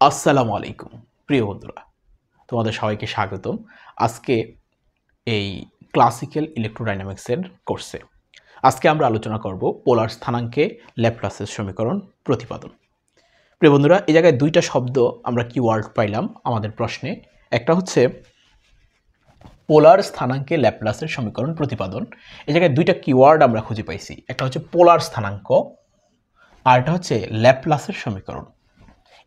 আসসালামু আলাইকুম প্রিয় বন্ধুরা, তোমাদের সবাইকে স্বাগতম। আজকে এই ক্লাসিক্যাল ইলেকট্রোডাইনামিক্সের কোর্সে আজকে আমরা আলোচনা করব পোলার স্থানাঙ্কে ল্যাপ্লাসের সমীকরণ প্রতিপাদন। প্রিয় বন্ধুরা, এই জায়গায় দুইটা শব্দ আমরা কিওয়ার্ড পাইলাম আমাদের প্রশ্নে। একটা হচ্ছে পোলার স্থানাঙ্কে ল্যাপ্লাসের সমীকরণ প্রতিপাদন। এই জায়গায় দুইটা কিওয়ার্ড আমরা খুঁজে পাইছি, একটা হচ্ছে পোলার স্থানাঙ্ক আর একটা হচ্ছে ল্যাপ্লাসের সমীকরণ।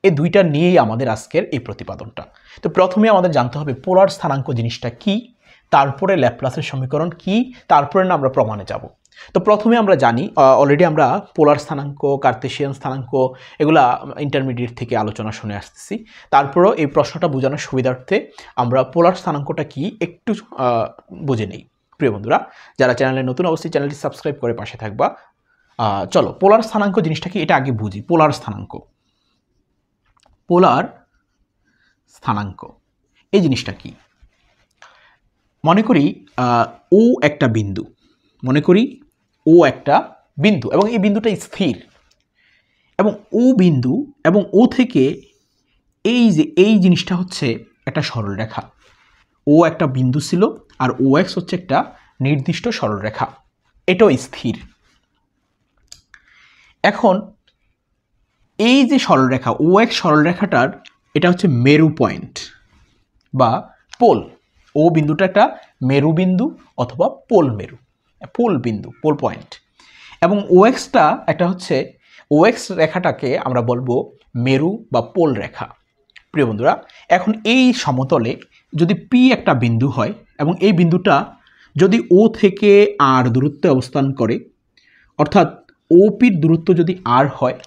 এই দুইটা নিয়েই আমাদের আজকের এই প্রতিপাদনটা। তো প্রথমে আমাদের জানতে হবে পোলার স্থানাঙ্ক জিনিসটা কি, তারপরে ল্যাপ্লাসের সমীকরণ কি, তারপরে না আমরা প্রমাণে যাব। তো প্রথমে আমরা জানি, অলরেডি আমরা পোলার স্থানাঙ্ক, কার্তেশিয়ান স্থানাঙ্ক এগুলা ইন্টারমিডিয়েট থেকে আলোচনা শুনে আসতেছি। তারপরেও এই প্রশ্নটা বোঝানোর সুবিধার্থে আমরা পোলার স্থানাঙ্কটা কি একটু বুঝে নেই। প্রিয় বন্ধুরা, যারা চ্যানেলে নতুন, অবশ্যই চ্যানেলটি সাবস্ক্রাইব করে পাশে থাকবা। চলো, পোলার স্থানাঙ্ক জিনিসটা কি এটা আগে বুঝি। পোলার স্থানাঙ্ক, পোলার স্থানাঙ্ক এই জিনিসটা কি? মনে করি ও একটা বিন্দু, এবং এই বিন্দুটা স্থির, এবং ও বিন্দু এবং ও থেকে এই জিনিসটা হচ্ছে একটা সরলরেখা। ও একটা বিন্দু ছিল আর ও এক্স হচ্ছে একটা নির্দিষ্ট সরলরেখা, এটাও স্থির। এখন এই যে সরলরেখা ও এক্স সরলরেখাটার এটা হচ্ছে মেরু পয়েন্ট বা পোল। ও বিন্দুটা একটা মেরু বিন্দু অথবা পোল বিন্দু, পোল পয়েন্ট। এবং ও এক্সটা একটা হচ্ছে, ও এক্স রেখাটাকে আমরা বলবো মেরু বা পোল রেখা। প্রিয় বন্ধুরা, এখন এই সমতলে যদি পি একটা বিন্দু হয় এবং এই বিন্দুটা যদি ও থেকে আর দূরত্বে অবস্থান করে, অর্থাৎ ওপির দূরত্ব যদি আর হয়,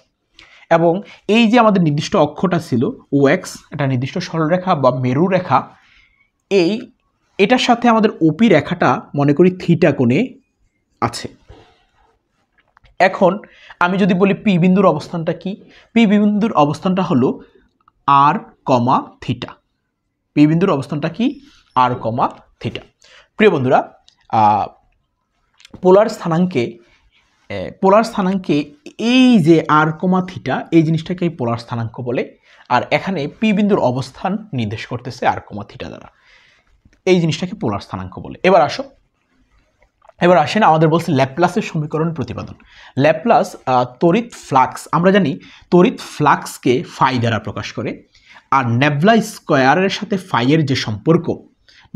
এবং এই যে আমাদের নির্দিষ্ট অক্ষটা ছিল ও এক্স, একটা নির্দিষ্ট সরলরেখা বা মেরু রেখা, এটার সাথে আমাদের ওপি রেখাটা মনে করি থিটা কোণে আছে। এখন আমি যদি বলি পি বিন্দুর অবস্থানটা কি, পি বিন্দুর অবস্থানটা হলো আর কমা থিটা। পি বিন্দুর অবস্থানটা কি? আর কমা থিটা। প্রিয় বন্ধুরা, পোলার স্থানাঙ্কে এই যে আর কমা থিটা, এই জিনিসটাকে পোলার স্থানাঙ্ক বলে। আর এখানে পি বিন্দুর অবস্থান নির্দেশ করতেছে আর কমা থিটা দ্বারা, এই জিনিসটাকে পোলার স্থানাঙ্ক বলে। এবার আসেন, আমাদের বলছে ল্যাপ্লাসের সমীকরণ প্রতিপাদন। ল্যাপ্লাস তড়িৎ ফ্লাক্স, আমরা জানি তড়িৎ ফ্লাক্সকে ফাই দ্বারা প্রকাশ করে। আর নেবলা স্কোয়ারের সাথে ফাইয়ের যে সম্পর্ক,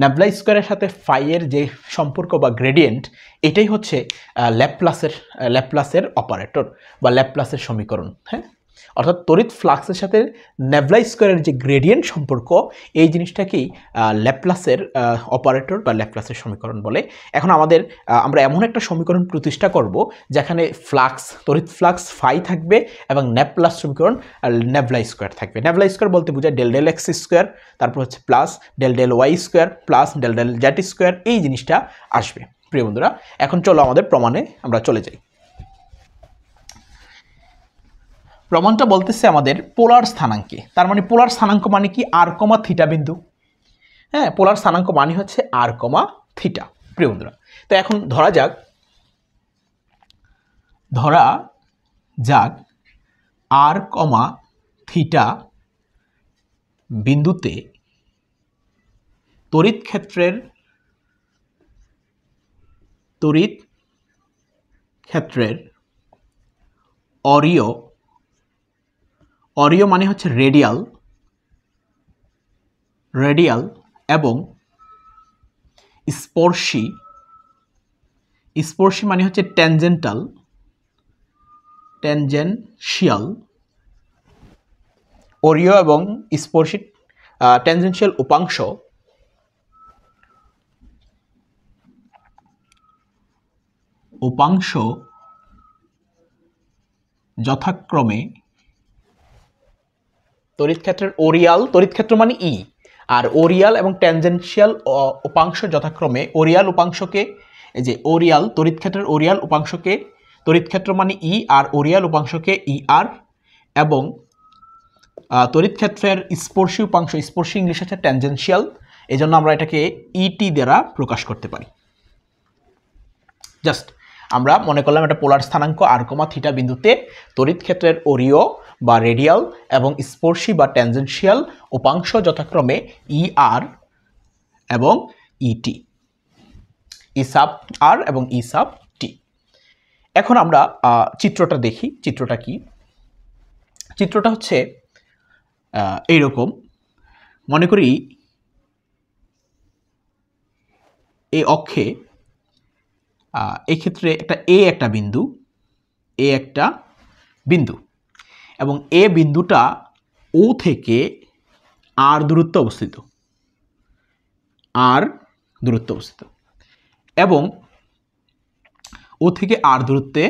নেবলা স্কোয়ারের সাথে ফাইয়ের যে সম্পর্ক বা গ্রেডিয়েন্ট, এটাই হচ্ছে ল্যাপ্লাসের অপারেটর বা ল্যাপ্লাসের সমীকরণ। হ্যাঁ, অর্থাৎ তড়িৎ ফ্লাক্সের সাথে নেবলা স্কোয়ারের যে গ্রেডিয়েন্ট সম্পর্ক, এই জিনিসটাকেই ল্যাপ্লাসের অপারেটর বা ল্যাপ্লাসের সমীকরণ বলে। এখন আমরা এমন একটা সমীকরণ প্রতিষ্ঠা করব যেখানে তড়িৎ ফ্লাক্স ফাই থাকবে এবং ল্যাপ্লাস সমীকরণ নেবলা স্কোয়ার থাকবে। নেবলা স্কোয়ার বলতে বোঝায় ডেল ডেল এক্স স্কোয়ার, তারপর হচ্ছে plus del del Y square plus del del Z square, এই জিনিসটা আসবে। প্রিয় বন্ধুরা, এখন চলো আমাদের প্রমাণে আমরা চলে যাই। প্রমাণটা বলতেছে আমাদের পোলার স্থানাঙ্কে, তার মানে পোলার স্থানাঙ্ক মানে কি? আর কমা থিটা বিন্দু। হ্যাঁ, পোলার স্থানাঙ্ক মানে হচ্ছে আর কমা থিটা। প্রিয় বন্ধুরা, তো এখন ধরা যাক আর কমা থিটা বিন্দুতে তড়িৎ ক্ষেত্রের অরিয় মানে হচ্ছে রেডিয়াল এবং স্পর্শী মানে হচ্ছে ট্যানজেনশিয়াল। অরিয় এবং স্পর্শী ট্যানজেনশিয়াল উপাংশ যথাক্রমে তড়িৎক্ষেত্রের তড়িৎক্ষেত্র মানে ই, আর ওরিয়াল এবং ট্যানজেনশিয়াল উপাংশ যথাক্রমে, ওরিয়াল উপাংশকে, এই যে ওরিয়াল তড়িৎক্ষেত্রের ওরিয়াল উপাংশকে, তড়িৎক্ষেত্র মানে ই আর ওরিয়াল উপাংশকে ই আর, এবং তড়িৎক্ষেত্রের স্পর্শী উপাংশ, স্পর্শী ইংলিশ হচ্ছে ট্যানজেনশিয়াল, এই জন্য আমরা এটাকে ইটি দ্বারা প্রকাশ করতে পারি। জাস্ট আমরা মনে করলাম একটা পোলার স্থানাঙ্ক r, থিটা বিন্দুতে তড়িৎ ক্ষেত্রের অরীয় বা রেডিয়াল এবং স্পর্শী বা ট্যানজেনশিয়াল উপাংশ যথাক্রমে ER এবং ET, E sub R এবং E sub T। এখন আমরা চিত্রটা দেখি। চিত্রটা কি? চিত্রটা হচ্ছে এইরকম। মনে করি এই অক্ষে এই ক্ষেত্রে একটা বিন্দু, একটা বিন্দু এবং এ বিন্দুটা ও থেকে আর দূরত্বে অবস্থিত, এবং ও থেকে আর দূরত্বে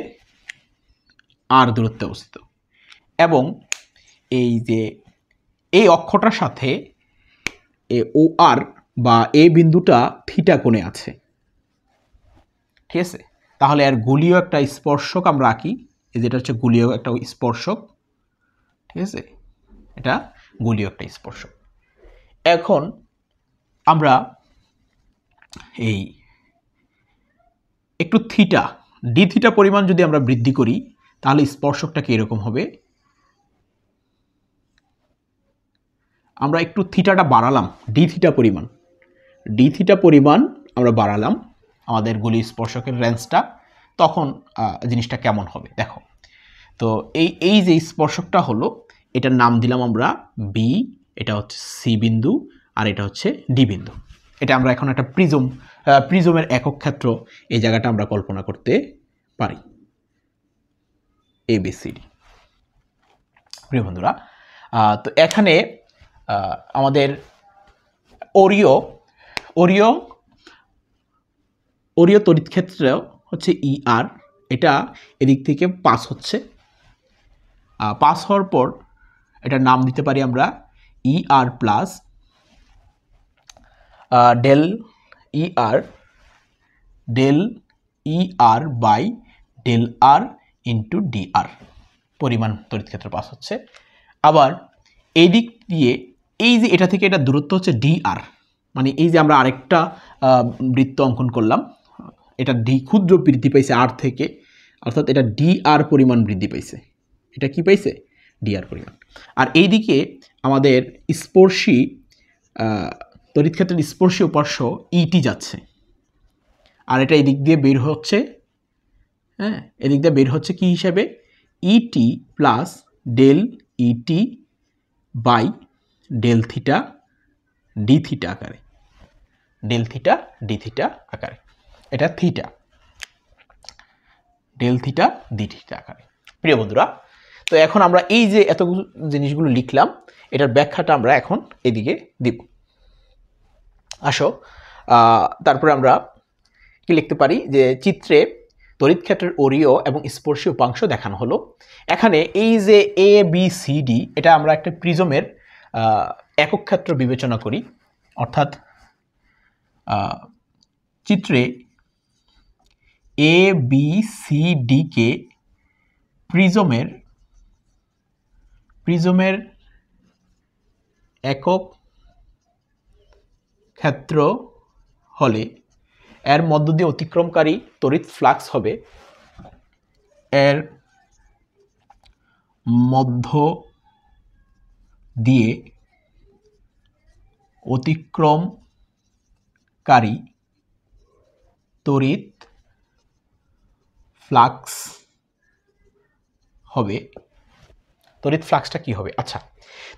অবস্থিত, এবং এই যে এই অক্ষটার সাথে ও আর বা এ বিন্দুটা থিটা কোণে আছে, ঠিক আছে? তাহলে আর গোলীয় একটা স্পর্শক আমরা আঁকি, এই যেটা হচ্ছে গোলীয় একটা স্পর্শক, ঠিক আছে? এটা গোলীয় একটা স্পর্শক। এখন আমরা এই একটু থিটা, ডি থিটা পরিমাণ যদি আমরা বৃদ্ধি করি তাহলে স্পর্শকটা কি এরকম হবে। আমরা একটু থিটাটা বাড়ালাম, ডি থিটা পরিমাণ আমরা বাড়ালাম আমাদের গোলীয় স্পর্শকের রেঞ্জটা, তখন জিনিসটা কেমন হবে দেখো। তো এই যে স্পর্শকটা হলো, এটার নাম দিলাম আমরা বি, এটা হচ্ছে সি বিন্দু, আর এটা হচ্ছে ডি বিন্দু। এটা আমরা এখন একটা প্রিজমের একক ক্ষেত্র এই জায়গাটা আমরা কল্পনা করতে পারি, ABCD। প্রিয় বন্ধুরা, তো এখানে আমাদের অরীয় তড়িৎ ক্ষেত্র হচ্ছে ER, এটা এদিক থেকে পাস হচ্ছে, পাস হওয়ার পর এটার নাম দিতে পারি আমরা ER plus del ER by del R into DR পরিমাণ তড়িৎ ক্ষেত্র পাস হচ্ছে। আবার এই দিক দিয়ে এই যে এটা থেকে এটা দূরত্ব হচ্ছে DR, মানে এই যে আমরা আরেকটা বৃত্ত অঙ্কন করলাম, এটা ক্ষুদ্র বৃদ্ধি পাইছে R থেকে, অর্থাৎ এটা DR পরিমাণ বৃদ্ধি পাইছে। এটা কি পাইছে? DR পরিমাণ। আর এই দিকে আমাদের স্পর্শী তড়িৎ ক্ষেত্রের স্পর্শী উপাংশ ET যাচ্ছে, আর এটা এদিক দিয়ে বের হচ্ছে, হ্যাঁ, এদিক দিয়ে বের হচ্ছে কি হিসাবে? ET plus del ET by del theta D theta আকারে, এটা theta, del theta D theta আকারে। প্রিয় বন্ধুরা, তো এখন আমরা এই যে এতগুলো জিনিসগুলো লিখলাম, এটার ব্যাখ্যাটা আমরা এখন এদিকে দিব। আসো, তারপরে আমরা কি লিখতে পারি যে চিত্রে তড়িৎ ক্ষেত্রের অরীয় এবং স্পর্শী উপাংশ দেখানো হলো। এখানে এই যে ABCD, এটা আমরা একটা প্রিজমের একক ক্ষেত্র বিবেচনা করি, অর্থাৎ চিত্রে ABCD কে প্রিজমের একক ক্ষেত্র হলে এর মধ্য দিয়ে অতিক্রমকারী তড়িৎ ফ্লাক্স হবে, এর মধ্য দিয়ে অতিক্রমকারী তড়িৎ ফ্লাক্স হবে। তড়িৎ ফ্লাক্সটা কি হবে? আচ্ছা,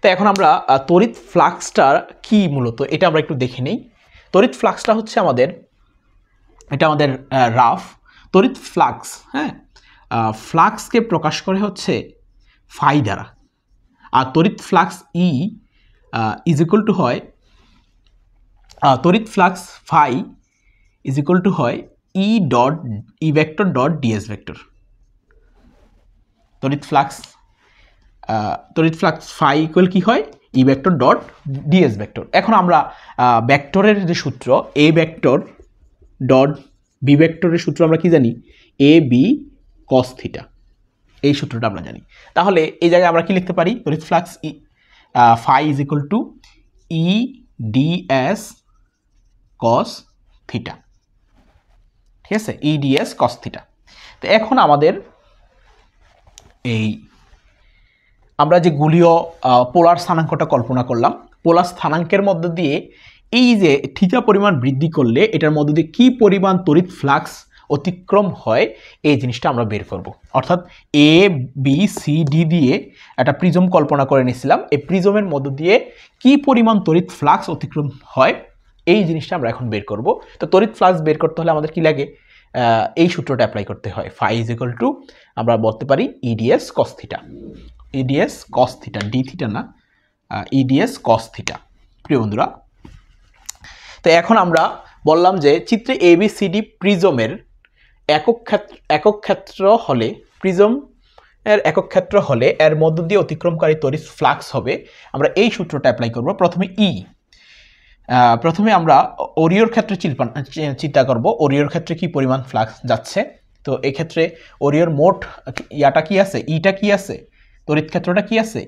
তো এখন আমরা তড়িৎ ফ্লাক্সটা কি মূলত এটা আমরা একটু দেখে নেই। তড়িৎ ফ্লাক্সটা হচ্ছে আমাদের রাফ তড়িৎ ফ্লাক্স, হ্যাঁ, ফ্লাক্সকে প্রকাশ করে হচ্ছে ফাই দ্বারা, আর তড়িৎ ফ্লাক্স ইজ ইকুয়াল টু হয়, তড়িৎ flux phi is equal to হয় E vector dot D S vector. তড়িৎ ফ্লাক্স ফাই ইকুয়াল কি হয়? E vector dot D S vector. এখন আমরা ভেক্টরের যে সূত্র, এ ভেক্টর ডট বি ভেক্টরের সূত্র আমরা কি জানি? এ বি কস থিটা, এই সূত্রটা আমরা জানি। তাহলে এই জায়গায় আমরা কি লিখতে পারি? তড়িৎ flux phi is equal to E DS cos theta, ঠিক আছে? E DS cos theta. তো এখন আমাদের এই আমরা যে গোলীয় পোলার স্থানাঙ্কটা কল্পনা করলাম, পোলার স্থানাঙ্কের মধ্য দিয়ে এই যে থিটা পরিমাণ বৃদ্ধি করলে এটার মধ্য দিয়ে কী পরিমাণ তড়িৎ ফ্লাক্স অতিক্রম হয় এই জিনিসটা আমরা বের করব। অর্থাৎ এ বি সি ডি দিয়ে একটা প্রিজম কল্পনা করে নিয়েছিলাম, এই প্রিজমের মধ্য দিয়ে কী পরিমাণ তড়িৎ ফ্লাক্স অতিক্রম হয় এই জিনিসটা আমরা এখন বের করব। তো তড়িৎ ফ্লাক্স বের করতে হলে আমাদের কি লাগে, এই সূত্রটা অ্যাপ্লাই করতে হয়, ফাই ইজ ইকুয়াল টু আমরা বলতে পারি EDS cos theta, EDS cos theta, D theta না, ইডিএস কস থিটা। প্রিয় বন্ধুরা, তো এখন আমরা বললাম যে চিত্রে এবিসিডি প্রিজমের একক ক্ষেত্র হলে, প্রিজম এর একক ক্ষেত্র হলে এর মধ্য দিয়ে অতিক্রমকারী তড়িৎ ফ্লাক্স হবে। আমরা এই সূত্রটা অ্যাপ্লাই করব। প্রথমে আমরা ওরিওর ক্ষেত্রে চিন্তা করব, ওরিওর ক্ষেত্রে কি পরিমাণ ফ্লাক্স যাচ্ছে। তো এই ক্ষেত্রে ওরিওর মোট ইয়াটা কি আছে, ইটা কি আছে, তড়িৎ ক্ষেত্রটা কি আছে,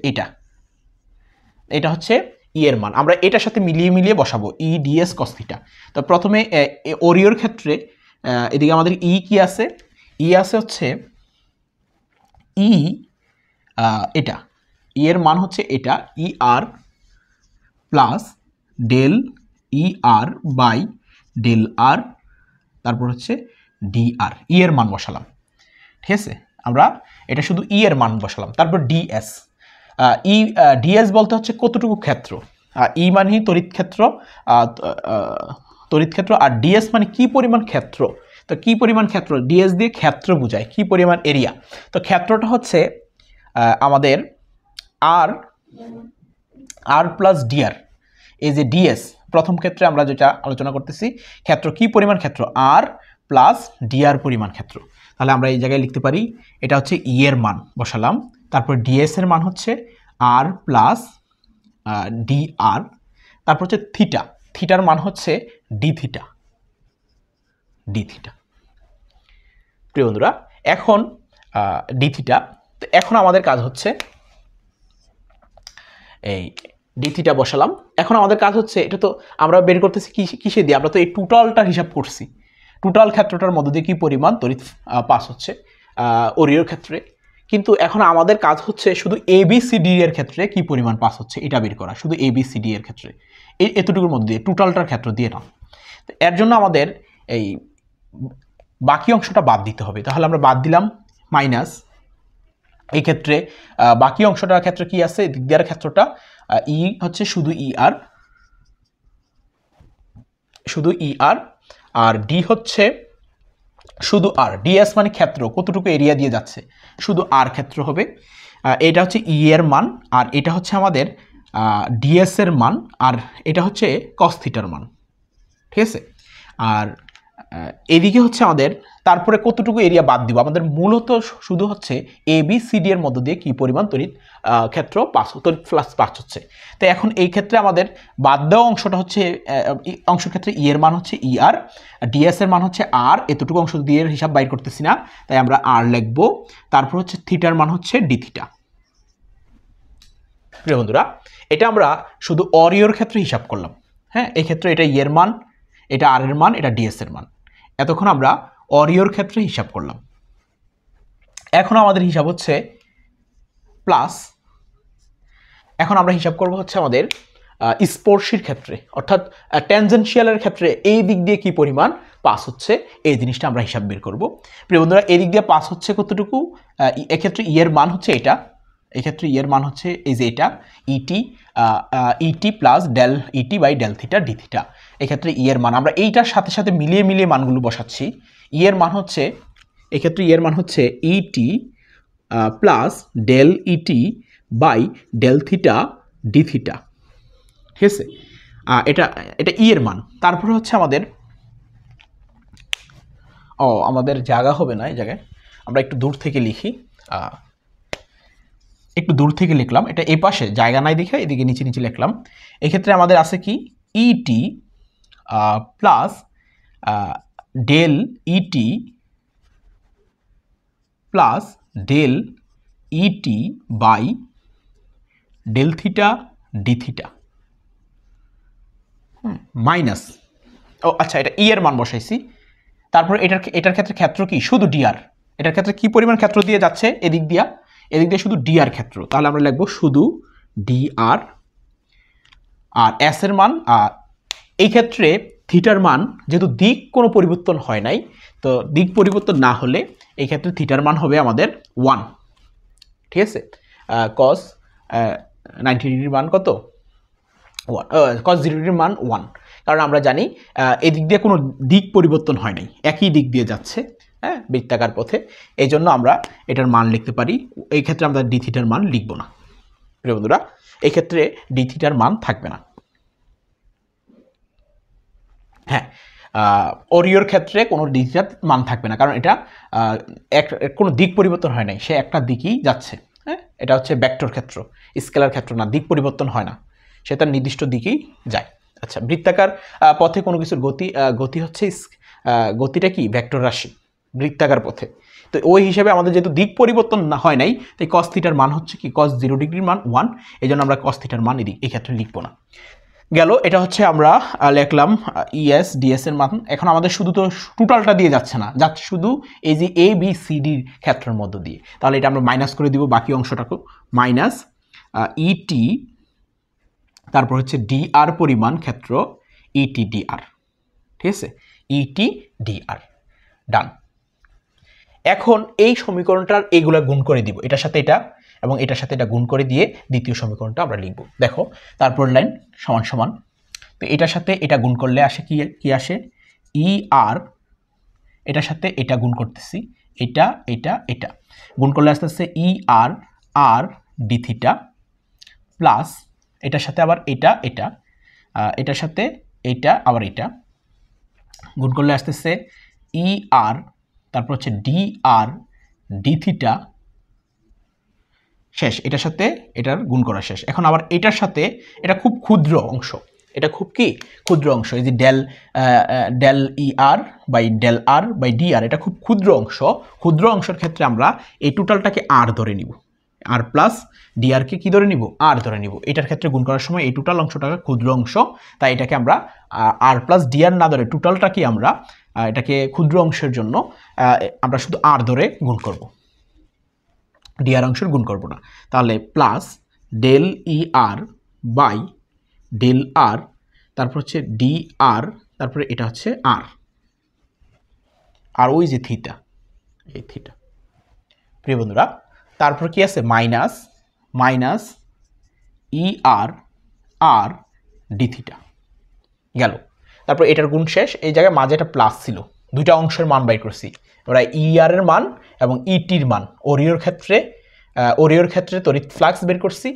এটা হচ্ছে ই এর মান। আমরা এটার সাথে মিলিয়ে বসাবো ই ডিএস কস থিটা। তো প্রথমে ওরিওর ক্ষেত্রে এদিকে আমাদের ই কি আছে, ই আছে হচ্ছে এটা ই এর মান হচ্ছে এটা E R plus del E R by del R, তারপর হচ্ছে ডি আর, ই এর মান বসালাম। ঠিক আছে, আমরা এটা শুধু ই এর মান বসালাম। তারপর ডিএস, ডিএস বলতে হচ্ছে কতটুকু ক্ষেত্র, ই মানে তড়িৎ ক্ষেত্র, আর ডিএস মানে কি পরিমাণ ক্ষেত্র। তো কি পরিমাণ ক্ষেত্র, ডিএস দিয়ে ক্ষেত্র বোঝায় কি পরিমাণ এরিয়া। তো ক্ষেত্রটা হচ্ছে আমাদের আর প্লাস ডিআর। এই যে ডিএস প্রথম ক্ষেত্রে আমরা যেটা আলোচনা করতেছি, ক্ষেত্র কি পরিমাণ ক্ষেত্র, আর প্লাস ডিআর পরিমাণ ক্ষেত্র। তাহলে আমরা এই জায়গায় লিখতে পারি এটা হচ্ছে ই এর মান বসালাম, তারপর ডিএস এর মান হচ্ছে আর প্লাস ডি আর, তারপর হচ্ছে থিটার মান হচ্ছে ডি থিটা। প্রিয় বন্ধুরা, এখন ডি থিটা, তো এখন আমাদের কাজ হচ্ছে এই ডি থিটা বসালাম। এখন আমাদের কাজ হচ্ছে, এটা তো আমরা বের করতেছি কিসে দিয়ে, আমরা তো এই টোটালটার হিসাব করছি, টোটাল ক্ষেত্রটার মধ্যে দিয়ে কী পরিমাণ তড়িৎ পাস হচ্ছে ওরিওর ক্ষেত্রে। কিন্তু এখন আমাদের কাজ হচ্ছে শুধু এবিসিডি এর ক্ষেত্রে কি পরিমাণ পাস হচ্ছে এটা বের করা, শুধু এবিসিডি এর ক্ষেত্রে, এতটুকুর মধ্যে দিয়ে, টোটালটার ক্ষেত্র দিয়ে না। তো এর জন্য আমাদের এই বাকি অংশটা বাদ দিতে হবে। তাহলে আমরা বাদ দিলাম মাইনাস, এই ক্ষেত্রে বাকি অংশটার ক্ষেত্রে কি আছে, দিক দিয়ার ক্ষেত্রটা ই হচ্ছে শুধু ই আর, আর ডি হচ্ছে শুধু আর, ডিএস মানে ক্ষেত্র, কতটুকু এরিয়া দিয়ে যাচ্ছে, শুধু আর ক্ষেত্র হবে। এটা হচ্ছে ই এর মান, আর এটা হচ্ছে আমাদের ডিএস এর মান, আর এটা হচ্ছে কস থিটার মান। ঠিক আছে, আর এদিকে হচ্ছে আমাদের তারপরে কতটুকু এরিয়া বাদ দিব, আমাদের মূলত শুধু হচ্ছে এ বি সি ডি এর মধ্য দিয়ে কি পরিমাণ তড়িৎ ক্ষেত্র তড়িৎ ফ্লাক্স পাস হচ্ছে। তো এখন এই ক্ষেত্রে আমাদের বাদ দেওয়া অংশটা হচ্ছে অংশের ক্ষেত্রে ই এর মান হচ্ছে ই আর, ডিএস এর মান হচ্ছে আর, এতটুকু অংশ দিয়ে হিসাব বাইর করতেছি না, তাই আমরা আর লিখবো। তারপর হচ্ছে থিটার মান হচ্ছে ডি থিটা। প্রিয় বন্ধুরা, এটা আমরা শুধু অরিওর ক্ষেত্রে হিসাব করলাম। হ্যাঁ, এই ক্ষেত্রে এটা ই এর মান, এটা আর এর মান, এটা ডিএস এর মান। এতক্ষণ আমরা অরিওর ক্ষেত্রে হিসাব করলাম। এখন আমাদের হিসাব হচ্ছে প্লাস, এখন আমরা হিসাব করব হচ্ছে আমাদের স্পর্শীর ক্ষেত্রে, অর্থাৎ ট্যানজেনশিয়ালের ক্ষেত্রে এই দিক দিয়ে কি পরিমাণ পাস হচ্ছে এই জিনিসটা আমরা হিসাব বের করব। প্রিয় বন্ধুরা, এই দিক দিয়ে পাস হচ্ছে কতটুকু, এক্ষেত্রে ই এর মান হচ্ছে এটা, এক্ষেত্রে ই এর মান হচ্ছে এই যে এটা E T plus del E T by del theta D theta. এক্ষেত্রে ই এর মান আমরা এইটার সাথে সাথে মিলিয়ে মানগুলো বসাচ্ছি। ই এর মান হচ্ছে, এক্ষেত্রে ই এর মান হচ্ছে E T plus del E T by del theta D theta. ঠিক আছে, এটা ই এর মান। তারপরে হচ্ছে আমাদের জায়গা হবে না, এই জায়গায় আমরা একটু দূর থেকে লিখি, একটু দূর থেকে লিখলাম, এটা এই পাশে জায়গা নাই দেখে এদিকে নিচে লিখলাম। এক্ষেত্রে আমাদের আছে কি E T plus del E T plus del E T by del theta D theta minus, আচ্ছা এটা ই এর মান বসাইছি। তারপর এটার ক্ষেত্রে ক্ষেত্র কি শুধু ডিআর, এটার ক্ষেত্রে কি পরিমাণ ক্ষেত্র দিয়ে যাচ্ছে এদিক দিয়ে শুধু ডিআর ক্ষেত্র, তাহলে আমরা লিখবো শুধু ডিআর। আর এস এর মান, এই ক্ষেত্রে থিটার মান যেহেতু দিক কোনো পরিবর্তন হয় নাই, তো দিক পরিবর্তন না হলে এই ক্ষেত্রে থিটার মান হবে আমাদের 1, ঠিক আছে। কস 90 ডিগ্রির মান কত? 1। কস 0 ডিগ্রির মান 1, কারণ আমরা জানি এই দিক দিয়ে কোনো দিক পরিবর্তন হয় নাই, একই দিক দিয়ে যাচ্ছে, হ্যাঁ, বৃত্তাকার পথে। এই জন্য আমরা এটার মান লিখতে পারি, এই ক্ষেত্রে আমরা ডি থিটার মান লিখব না প্রিয় বন্ধুরা, এই ক্ষেত্রে ডি থিটার মান থাকবে না। হ্যাঁ, ওরিওর ক্ষেত্রে কোনো ডি থিটার মান থাকবে না, কারণ এটা কোনো দিক পরিবর্তন হয় নাই, সে একটা দিকেই যাচ্ছে। হ্যাঁ, এটা হচ্ছে ভেক্টর ক্ষেত্র, স্কেলার ক্ষেত্র না, দিক পরিবর্তন হয় না, সে তার নির্দিষ্ট দিকেই যায়। আচ্ছা, বৃত্তাকার পথে কোনো কিছুর গতি হচ্ছে গতিটা কি ভেক্টর রাশি বৃত্তাকার পথে, তো ওই হিসেবে আমাদের যেহেতু দিক পরিবর্তন না হয় নাই, তাই কস থিটার মান হচ্ছে কি কস 0 ডিগ্রির মান 1, এই জন্য আমরা কস থিটার মান এই ক্ষেত্রে লিখবো না। গেল, এটা হচ্ছে আমরা লিখলাম ইএস ডিএস এর মান। এখন আমাদের শুধু তো টোটালটা দিয়ে যাচ্ছে না, যাচ্ছে শুধু এই যে এ বি সি ডির ক্ষেত্রের মধ্য দিয়ে, তাহলে এটা আমরা মাইনাস করে দিব বাকি অংশটাকে, মাইনাস ইটি, তারপর হচ্ছে ডিআর পরিমাণ ক্ষেত্র ইটি ডিআর, ঠিক আছে, ইটি ডিআর, ডান। এখন এই সমীকরণটার এগুলা গুণ করে দিব, এটার সাথে এটা এবং এটার সাথে এটা গুণ করে দিয়ে দ্বিতীয় সমীকরণটা আমরা লিখব। দেখো, তারপর লাইন সমান সমান, তো এটার সাথে এটা গুণ করলে আসে কি আসে ই আর, এটার সাথে এটা গুণ করতেছি, এটা এটা এটা গুণ করলে আস্তে আস্তে ই আর আর ডি থিটা, প্লাস এটার সাথে আবার এটা এটা, এটার সাথে এটা আবার এটা গুণ করলে আসতেছে ই আর, তারপর হচ্ছে ডি আর ডি থিটা, শেষ, এটার সাথে এটার গুণ করা শেষ। এখন আবার এটার সাথে এটা খুব ক্ষুদ্র অংশ, এটা খুব কি ক্ষুদ্র অংশ, এই যে del E R by del R by D R, এটা খুব ক্ষুদ্র অংশ। ক্ষুদ্র অংশের ক্ষেত্রে আমরা এই টোটালটাকে আর ধরে নিব, আর প্লাস ডিআরকে কি ধরে নিব, আর ধরে নিব। এটার ক্ষেত্রে গুণ করার সময় এই টোটাল অংশটাকে ক্ষুদ্র অংশ, তাই এটাকে আমরা আর প্লাস ডিআর না ধরে টোটালটাকে আমরা এটাকে ক্ষুদ্র অংশের জন্য আমরা শুধু আর ধরে গুণ করব, ডিআর অংশের গুণ করব না। তাহলে plus del E R by del R, তারপর হচ্ছে ডি আর, তারপরে এটা হচ্ছে আর, আর ওই যে থিটা, এই থিটা প্রিয় বন্ধুরা। তারপর কি আছে মাইনাস মাইনাস ই আর আর ডি থিটা গেল। তারপর এটার গুণ শেষ, এই জায়গায় মাঝে একটা প্লাস ছিল, দুইটা অংশের মান বাই করছি আমরা, ই আর এর মান এবং ইটির মান। ওরিওর ক্ষেত্রে তড়িৎ ফ্লাক্স বের করছি,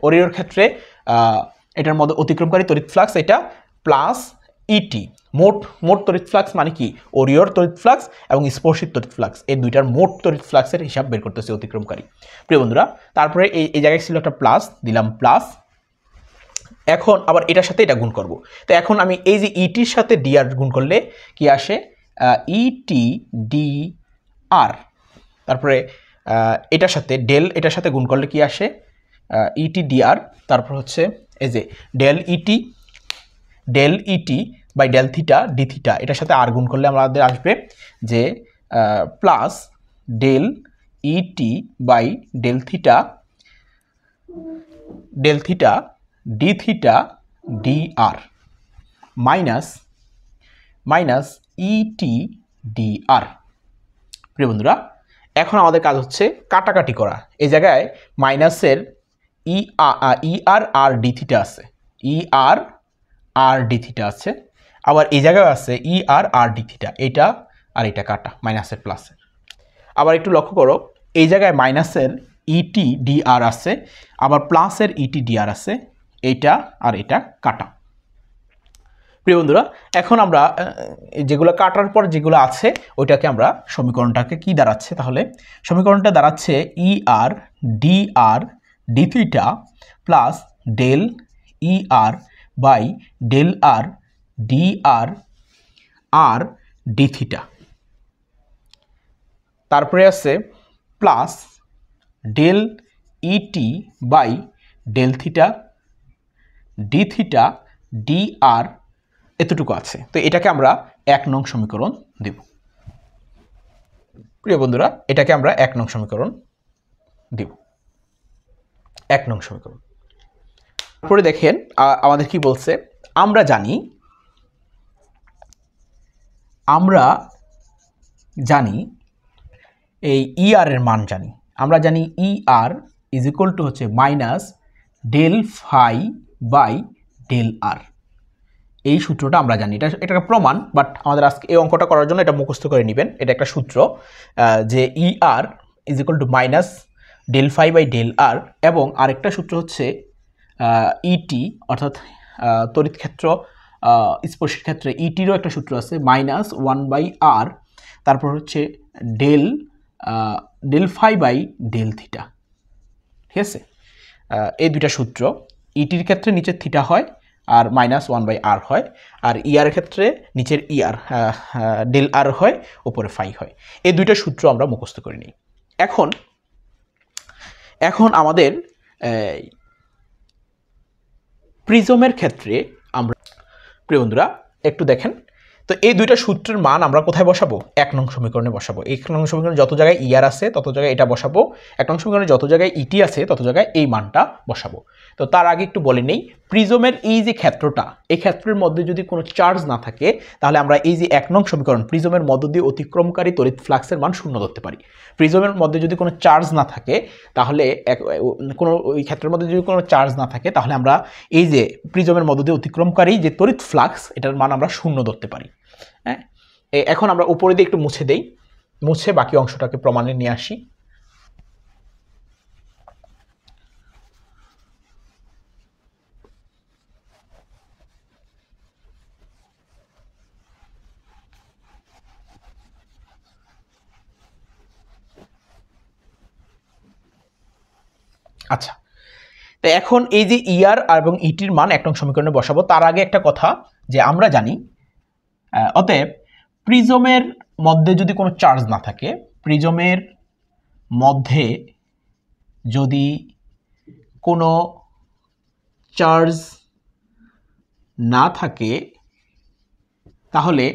ওরিওর ক্ষেত্রে এটার মধ্যে অতিক্রমকারী তড়িৎ ফ্লাক্স এটা প্লাস ইটি, মোট তড়িৎ ফ্লাক্স মানে কি ওরিওর তড়িৎ ফ্লাক্স এবং স্পর্শিত তড়িৎ ফ্লাক্স, এই দুইটার মোট তড়িৎ ফ্লাক্সের হিসাব বের করতেছে অতিক্রমকারী প্রিয় বন্ধুরা। তারপরে এই জায়গায় ছিল একটা প্লাস, দিলাম প্লাস। এখন আবার এটার সাথে এটা গুণ করব, তো এখন আমি এই যে ইটির সাথে ডিআর গুণ করলে কি আসে ইটি ডি আর, তারপরে এটার সাথে এটার সাথে গুণ করলে কি আসে ইটি ডিআর, তারপর হচ্ছে এই যে del E T by del theta D theta, এটার সাথে আর গুণ করলে আমাদের আসবে যে plus del E T by del theta D theta D R minus E T D R. প্রিয় বন্ধুরা, এখন আমাদের কাজ হচ্ছে কাটাকাটি করা। এই জায়গায় মাইনাসের ই আর আর ডি থিটা আছে, ই আর আর ডি থিটা আছে, আবার এই জায়গায় আছে ই আর আর ডি থিটা, এটা আর এটা কাটা মাইনাসের প্লাসের। আবার একটু লক্ষ্য করো, এই জায়গায় মাইনাসের ইটি ডি আর আছে, আবার প্লাসের ইটি ডি আর আছে, এইটা আর এটা কাটা। প্রিয় বন্ধুরা, এখন আমরা যেগুলো কাটার পর যেগুলো আছে ওইটাকে আমরা সমীকরণটাকে কি দাঁড়াচ্ছে, তাহলে সমীকরণটা দাঁড়াচ্ছে E R D theta plus del E R by del R D R D theta, তারপরে আছে plus del E T by del theta D theta D R, এতটুকু আছে। তো এটাকে আমরা 1 নং সমীকরণ দেব। প্রিয় বন্ধুরা, এটাকে আমরা 1 নং সমীকরণ দিব, 1 নং সমীকরণ। তারপরে দেখেন আমাদের কি বলছে, আমরা জানি এই ER এর মান জানি, আমরা জানি ER ইজ ইকুয়াল টু হচ্ছে minus del phi by del R. এই সূত্রটা আমরা জানি, এটা একটা প্রমাণ, বাট আমাদের আজকে এই অঙ্কটা করার জন্য এটা মুখস্থ করে নেবেন। এটা একটা সূত্র যে ER is equal to minus del phi by del R, এবং আরেকটা সূত্র হচ্ছে ইটি অর্থাৎ তড়িৎ ক্ষেত্র স্পর্শের ক্ষেত্রে ইটিরও একটা সূত্র আছে মাইনাস 1/r, তারপর হচ্ছে del phi by del theta. ঠিক আছে, এই দুইটা সূত্র, ইটির ক্ষেত্রে নিচের থিটা হয় আর মাইনাস 1/r হয়, আর ER ক্ষেত্রে নিচের ER ডেল আর হয়, উপরে ফাই হয়। এই দুইটা সূত্র আমরা মুখস্থ করে নিই। এখন আমাদের প্রিজমের ক্ষেত্রে আমরা, প্রিয় বন্ধুরা একটু দেখেন তো, এই দুইটা সূত্রের মান আমরা কোথায় বসাবো? 1 নং সমীকরণে বসাবো। 1 নং সমীকরণে যত জায়গায় ER আছে তত জায়গায় এটা বসাবো, 1 নং সমীকরণে যত জায়গায় ইটি আছে তত জায়গায় এই মানটা বসাবো। তো তার আগে একটু বলে নেই, প্রিজমের এই যে ক্ষেত্রটা, এই ক্ষেত্রের মধ্যে যদি কোনো চার্জ না থাকে তাহলে আমরা এই যে 1 নং সমীকরণ, প্রিজমের মধ্য দিয়ে অতিক্রমকারী তড়িৎ ফ্লাক্সের মান 0 ধরতে পারি। প্রিজমের মধ্যে যদি কোনো চার্জ না থাকে তাহলে ওই ক্ষেত্রের মধ্যে যদি কোনো চার্জ না থাকে তাহলে আমরা এই যে প্রিজমের মধ্য দিয়ে অতিক্রমকারী যে তড়িৎ ফ্লাক্স, এটার মান আমরা 0 ধরতে পারি। হ্যাঁ, এখন আমরা উপরে দিয়ে একটু মুছে দেই, মুছে বাকি অংশটাকে প্রমাণে নিয়ে আসি। আচ্ছা, তো এখন এই যে ER এবং ইটির মান 1 নং সমীকরণে বসাবো। তার আগে একটা কথা, যে আমরা জানি অতএব প্রিজমের মধ্যে যদি কোনো চার্জ না থাকে, প্রিজমের মধ্যে যদি কোনো চার্জ না থাকে তাহলে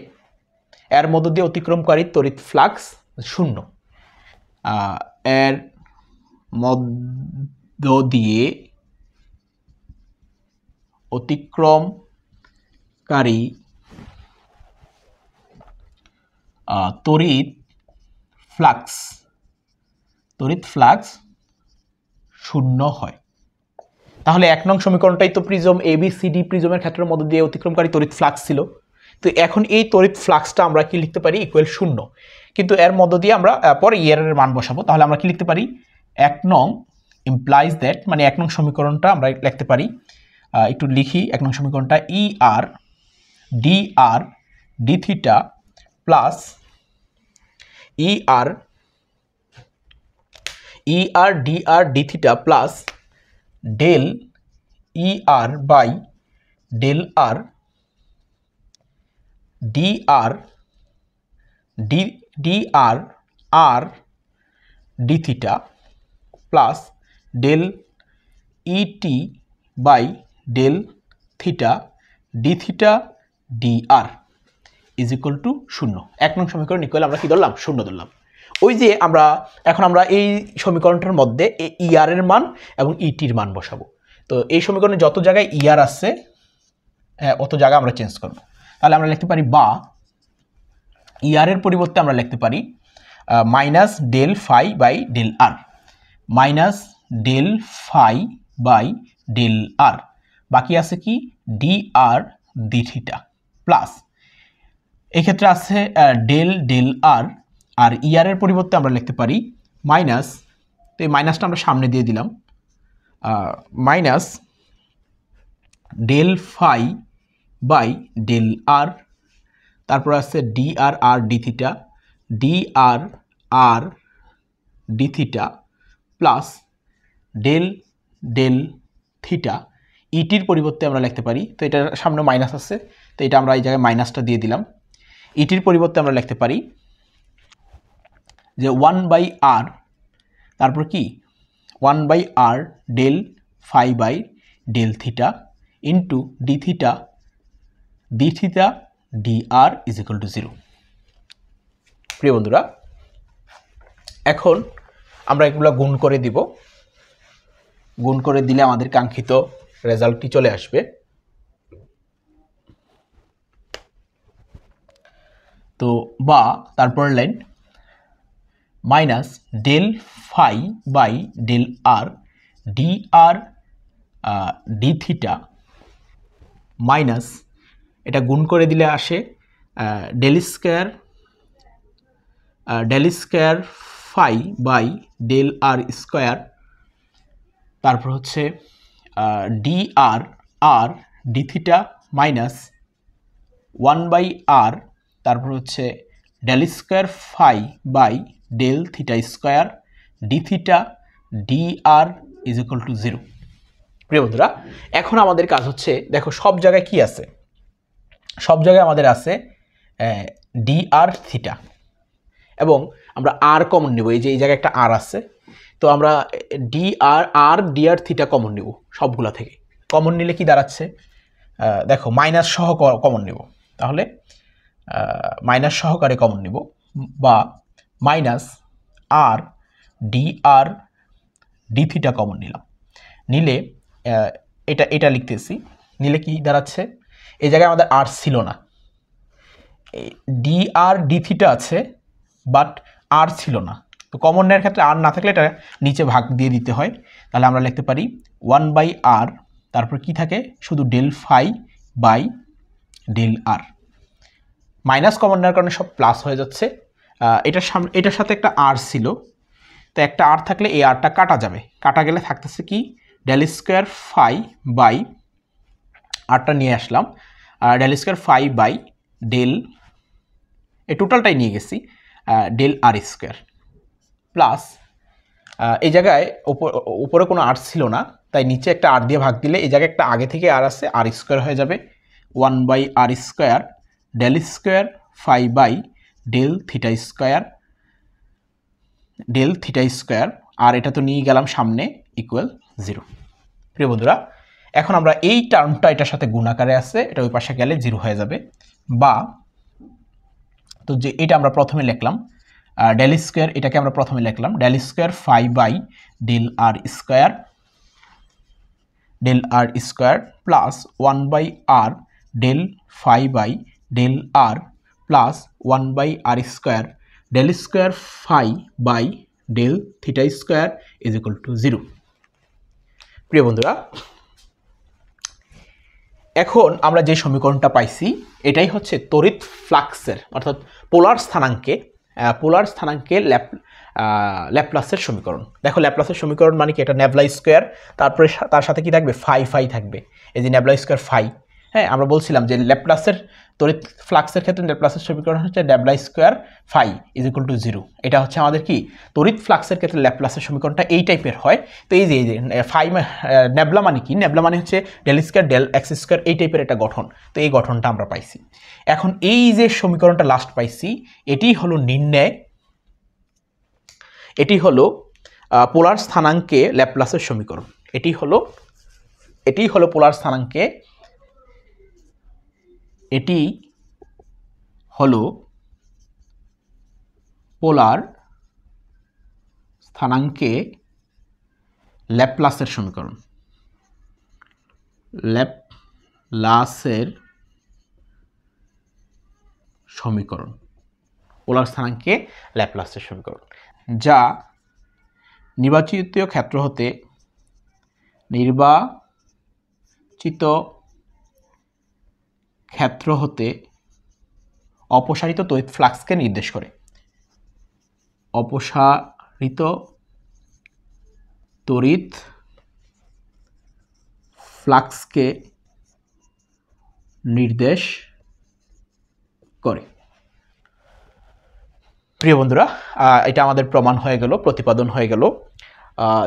এর মধ্য দিয়ে অতিক্রমকারী তড়িৎ ফ্লাক্স 0। এর মধ্য দিয়ে অতিক্রমকারী তড়িৎ ফ্লাক্স 0 হয়। তাহলে 1 নং সমীকরণটাই তো প্রিজম ABCD প্রিজমের ক্ষেত্রের মধ্য দিয়ে অতিক্রমকারী তড়িৎ ফ্লাক্স ছিল। তো এখন এই তড়িৎ ফ্লাক্সটা আমরা কি লিখতে পারি? ইকুয়াল 0। কিন্তু এর মধ্য দিয়ে আমরা পরে ER এর মান বসাবো। তাহলে আমরা কি লিখতে পারি? 1 নং ইমপ্লাইজ দ্যাট, মানে 1 নং সমীকরণটা আমরা লিখতে পারি, একটু লিখি 1 নং সমীকরণটা, ER dr d theta plus ER dr d theta plus del ER by del R dr r d theta plus del ET by del theta d theta dr is equal to 0। 1 নং সমীকরণ equal আমরা কি ধরলাম? 0 ধরলাম। ওই যে এখন আমরা এই সমীকরণটার মধ্যে ER এর মান এবং ET এর মান বসাবো। তো এই সমীকরণে যত জায়গায় ER আছে অত জায়গা আমরা চেঞ্জ করব। তাহলে আমরা লিখতে পারি, বা ER এর পরিবর্তে আমরা লিখতে পারি minus del phi by del R, minus del phi by del R, বাকি আছে কি dr d থিটা প্লাস এক্ষেত্রে আছে ডেল ডেল আর, আর ER এর পরিবর্তে আমরা লিখতে পারি মাইনাস, তো এই মাইনাসটা আমরা সামনে দিয়ে দিলাম, minus del phi by del R, তারপর আছে dr r d theta, dr r d theta plus del del theta. ইটির পরিবর্তে আমরা লিখতে পারি, তো এটার সামনে মাইনাস আছে, তো এটা আমরা এই জায়গায় মাইনাসটা দিয়ে দিলাম। ইটির পরিবর্তে আমরা লিখতে পারি যে 1/r, তারপর কি 1/r del phi by del theta into D theta dr is equal to 0। প্রিয় বন্ধুরা, এখন আমরা এগুলো গুণ করে দিব, গুণ করে দিলে আমাদের কাঙ্ক্ষিত রেজাল্টটি চলে আসবে। তো বা তারপর line minus del phi by del R D R D theta minus এটা গুণ করে দিলে আসে del square phi by del R square, তারপর হচ্ছে D R R D theta minus 1/r, তারপর হচ্ছে del square phi by del theta square D theta D R is equal to 0। প্রিয় বন্ধুরা, এখন আমাদের কাজ হচ্ছে, দেখো সব জায়গায় কি আছে, সব জায়গায় আমাদের আছে ডি আর থিটা, এবং আমরা আর কমন নেব। এই যে এই জায়গায় একটা আর আছে, তো আমরা ডি আর থিটা কমন নেব সবগুলা থেকে। কমন নিলে কি দাঁড়াচ্ছে, দেখো মাইনাস সহ কমন নেব, তাহলে মাইনাস সহকারে কমন নেব, বা মাইনাস আর ডি থিটা কমন নিলাম। নিলে এটা লিখতেছি, নিলে কি দাঁড়াচ্ছে, এই জায়গায় আমাদের আর ছিল না, ডি থিটা আছে বাট আর ছিল না। তো কমন নেওয়ার ক্ষেত্রে আর না থাকলে এটা নিচে ভাগ দিয়ে দিতে হয়। তাহলে আমরা লিখতে পারি 1/r, তারপর কি থাকে শুধু del phi by del R. Minus common নেওয়ার কারণে সব প্লাস হয়ে যাচ্ছে। এটার সাথে একটা আর ছিল, তো একটা আর থাকলে এই আরটা কাটা যাবে, কাটা গেলে থাকতেছে কি ডেল স্কোয়ার ফাই বাই, আরটা নিয়ে আসলাম, del square phi by del, এই টোটালটাই নিয়ে গেছি, ডেল আর স্কোয়ার প্লাস এই জায়গায় উপরে কোনো আর ছিল না, তাই নিচে একটা আর দিয়ে ভাগ দিলে এই জায়গায় একটা আগে থেকে আর আছে, আর স্কোয়ার হয়ে যাবে 1/r square del square phi by del theta square, আর এটা তো নিয়ে গেলাম সামনে ইকুয়াল 0। প্রিয় বন্ধুরা, এখন আমরা এই টার্মটা এটার সাথে গুণাকারে আছে, এটা ওই পাশে গেলে 0 হয়ে যাবে। বা তো যে এটা আমরা প্রথমে লিখলাম ডেল স্কোয়ার, এটাকে আমরা প্রথমে লিখলাম del square phi by del R square plus 1/r del phi by del r plus 1/r square del square phi by del theta square is equal to 0। প্রিয় বন্ধুরা, এখন আমরা যে সমীকরণটা পাইছি এটাই হচ্ছে তড়িৎ ফ্লাক্সের অর্থাৎ পোলার স্থানাঙ্কে ল্যাপ্লাসের সমীকরণ। দেখো ল্যাপ্লাসের সমীকরণ মানে কি, এটা নেবলা স্কোয়ার, তারপরে তার সাথে কি থাকবে ফাই থাকবে, এই যে নেবলা স্কোয়ার ফাই। হ্যাঁ, আমরা বলছিলাম যে ল্যাপ্লাসের তড়িৎ ফ্লাক্সের ক্ষেত্রে ল্যাপ্লাসের সমীকরণ হচ্ছে nabla square phi is equal to 0। এটা হচ্ছে আমাদের কি তড়িৎ ফ্লাক্সের ক্ষেত্রে ল্যাপ্লাসের সমীকরণটা এই টাইপের হয়। তো এই যে ফাই নেবলা মানে কি, নেবলা মানে হচ্ছে del square del x square এই টাইপের একটা গঠন। তো এই গঠনটা আমরা পাইছি। এখন এই যে সমীকরণটা লাস্ট পাইছি, এটি হলো পোলার স্থানাঙ্কে ল্যাপ্লাসের সমীকরণ। এটি হলো পোলার স্থানাঙ্কে, এটি হলো পোলার স্থানাঙ্কে ল্যাপ্লাসের সমীকরণ। পোলার স্থানাঙ্কে ল্যাপ্লাসের সমীকরণ, যা নির্বাচিত ক্ষেত্র হতে অপসারিত তড়িৎ ফ্লাক্সকে নির্দেশ করে। অপসারিত তড়িৎ ফ্লাক্সকে নির্দেশ করে। প্রিয় বন্ধুরা, এটা আমাদের প্রমাণ হয়ে গেল, প্রতিপাদন হয়ে গেল।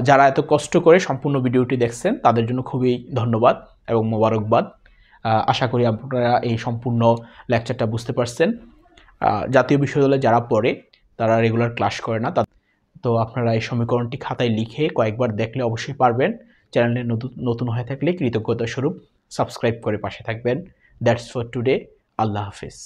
যারা এত কষ্ট করে সম্পূর্ণ ভিডিওটি দেখছেন তাদের জন্য খুবই ধন্যবাদ এবং মোবারকবাদ। আশা করি আপনারা এই সম্পূর্ণ লেকচারটা বুঝতে পারছেন। জাতীয় বিশ্ববিদ্যালয়ে যারা পড়ে তারা রেগুলার ক্লাস করে না, তো আপনারা এই সমীকরণটি খাতায় লিখে কয়েকবার দেখলে অবশ্যই পারবেন। চ্যানেলে নতুন হয়ে থাকলে কৃতজ্ঞতা স্বরূপ সাবস্ক্রাইব করে পাশে থাকবেন। That's for today. Allah Hafiz.